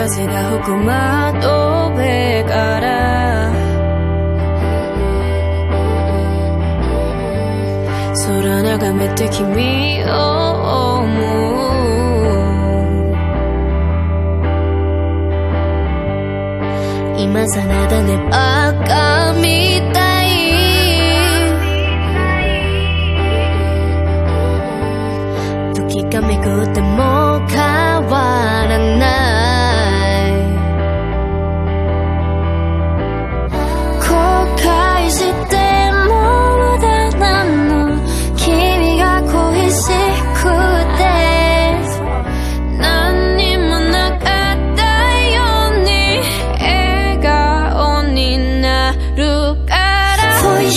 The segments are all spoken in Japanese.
風が吹く窓辺から空眺めて君を思う。今さらだねバカみたい時が巡っても変わらない後悔しても無駄なの君が恋しくて何にもなかったように笑顔になるから For you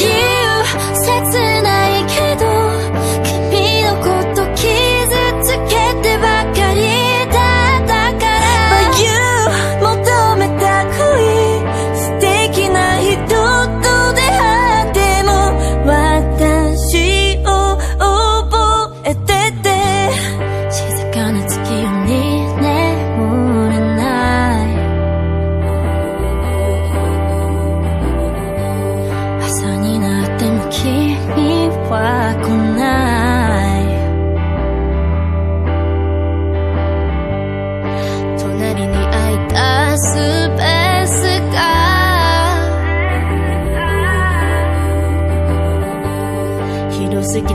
切ないけど君のこと傷つけてばかりだったから But you 求めた恋素敵な人と出会っても私を覚えてて静かな月夜に眠れない朝になっても君は来ない隣に空いたスペースが広すぎて